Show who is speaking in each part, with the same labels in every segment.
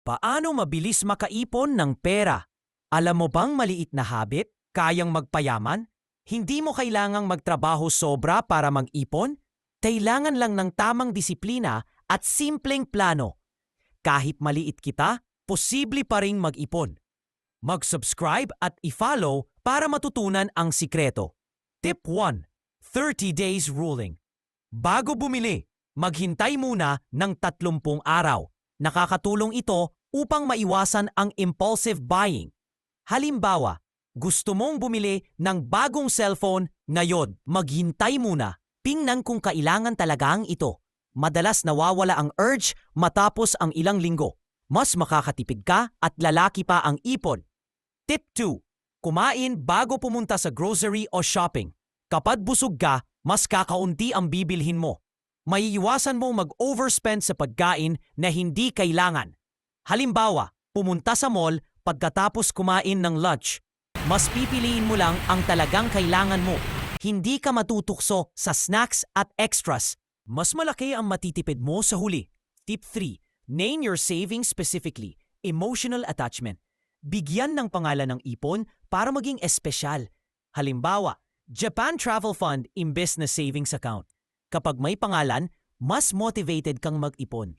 Speaker 1: Paano mabilis makaipon ng pera? Alam mo bang maliit na habit, kayang magpayaman? Hindi mo kailangang magtrabaho sobra para mag-ipon. Kailangan lang ng tamang disiplina at simpleng plano. Kahit maliit kita, posible pa ring mag-ipon. Mag-subscribe at i-follow para matutunan ang sikreto. Tip 1. 30 Days Ruling. Bago bumili, maghintay muna ng 30 araw. Nakakatulong ito upang maiwasan ang impulsive buying. Halimbawa, gusto mong bumili ng bagong cellphone ngayon, maghintay muna. Tingnan kung kailangan talaga ang ito. Madalas nawawala ang urge matapos ang ilang linggo. Mas makakatipid ka at lalaki pa ang ipon. Tip 2. Kumain bago pumunta sa grocery o shopping. Kapag busog ka, mas kakaunti ang bibilhin mo. Maiiwasan mo mag-overspend sa pagkain na hindi kailangan. Halimbawa, pumunta sa mall pagkatapos kumain ng lunch. Mas pipiliin mo lang ang talagang kailangan mo. Hindi ka matutukso sa snacks at extras. Mas malaki ang matitipid mo sa huli. Tip 3. Name your savings specifically. Emotional attachment. Bigyan ng pangalan ng ipon para maging espesyal. Halimbawa, Japan Travel Fund imbes na savings account. Kapag may pangalan, mas motivated kang mag-ipon.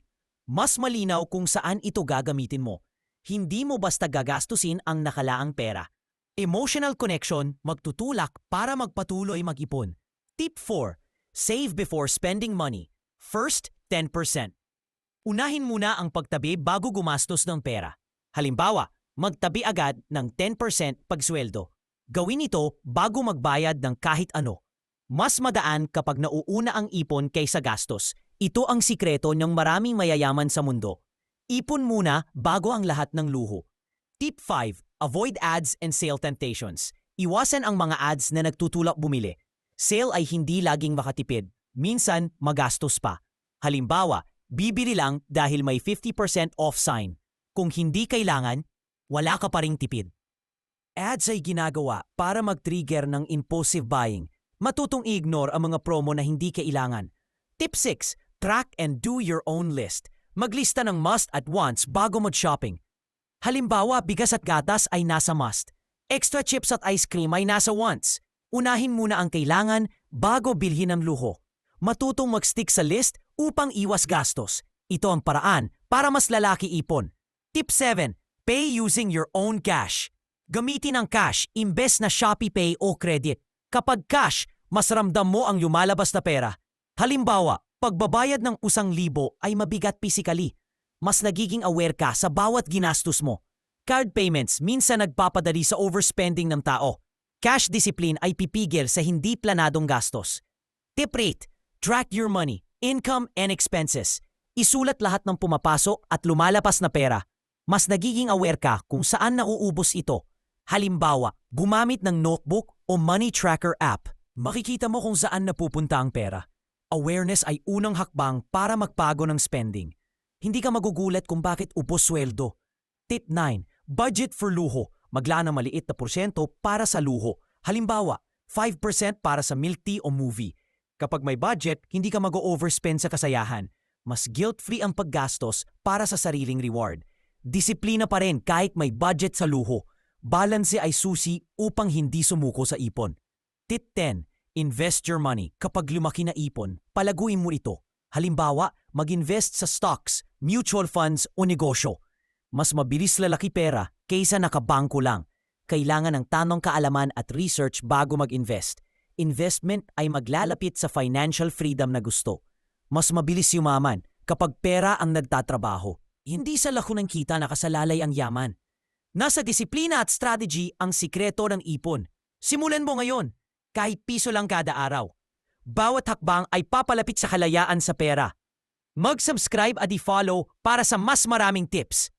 Speaker 1: Mas malinaw kung saan ito gagamitin mo. Hindi mo basta gagastusin ang nakalaang pera. Emotional connection magtutulak para magpatuloy mag-ipon. Tip 4. Save before spending money. First, 10%. Unahin muna ang pagtabi bago gumastos ng pera. Halimbawa, magtabi agad ng 10% pagsweldo. Gawin ito bago magbayad ng kahit ano. Mas madaan kapag nauuna ang ipon kaysa gastos. Ito ang sikreto ng maraming mayayaman sa mundo. Ipon muna bago ang lahat ng luho. Tip 5. Avoid ads and sale temptations. Iwasan ang mga ads na nagtutulak bumili. Sale ay hindi laging makatipid. Minsan, magastos pa. Halimbawa, bibili lang dahil may 50% off sign. Kung hindi kailangan, wala ka pa ring tipid. Ads ay ginagawa para mag-trigger ng impulsive buying. Matutong i-ignore ang mga promo na hindi kailangan. Tip 6. Track and do your own list. Maglista ng must at wants bago mag-shopping. Halimbawa, bigas at gatas ay nasa must. Extra chips at ice cream ay nasa wants. Unahin muna ang kailangan bago bilhin ang luho. Matutong mag-stick sa list upang iwas gastos. Ito ang paraan para mas lalaki ipon. Tip 7. Pay using your own cash. Gamitin ang cash imbes na Shopee Pay o credit. Kapag cash, mas ramdam mo ang lumalabas na pera. Halimbawa, pagbabayad ng 1,000 ay mabigat physically. Mas nagiging aware ka sa bawat ginastos mo. Card payments minsan nagpapadali sa overspending ng tao. Cash discipline ay pipigil sa hindi planadong gastos. Tip 8. Track your money, income and expenses. Isulat lahat ng pumapasok at lumalabas na pera. Mas nagiging aware ka kung saan nauubos ito. Halimbawa, gumamit ng notebook o money tracker app. Makikita mo kung saan napupunta ang pera. Awareness ay unang hakbang para magpago ng spending. Hindi ka magugulat kung bakit ubos sweldo. Tip 9. Budget for luho. Maglaan ng maliit na porsyento para sa luho. Halimbawa, 5% para sa milk tea o movie. Kapag may budget, hindi ka mag-overspend sa kasayahan. Mas guilt-free ang paggastos para sa sariling reward. Disiplina pa rin kahit may budget sa luho. Balanse ay susi upang hindi sumuko sa ipon. Tip 10. Invest your money. Kapag lumaki na ipon, palaguin mo ito. Halimbawa, mag-invest sa stocks, mutual funds o negosyo. Mas mabilis lalaki pera kaysa nakabangko lang. Kailangan ng tamang kaalaman at research bago mag-invest. Investment ay maglalapit sa financial freedom na gusto. Mas mabilis yumaman kapag pera ang nagtatrabaho. Hindi sa lako ng kita nakasalalay ang yaman. Nasa disiplina at strategy ang sikreto ng ipon. Simulan mo ngayon, kahit piso lang kada araw. Bawat hakbang ay papalapit sa kalayaan sa pera. Mag-subscribe at i-follow para sa mas maraming tips.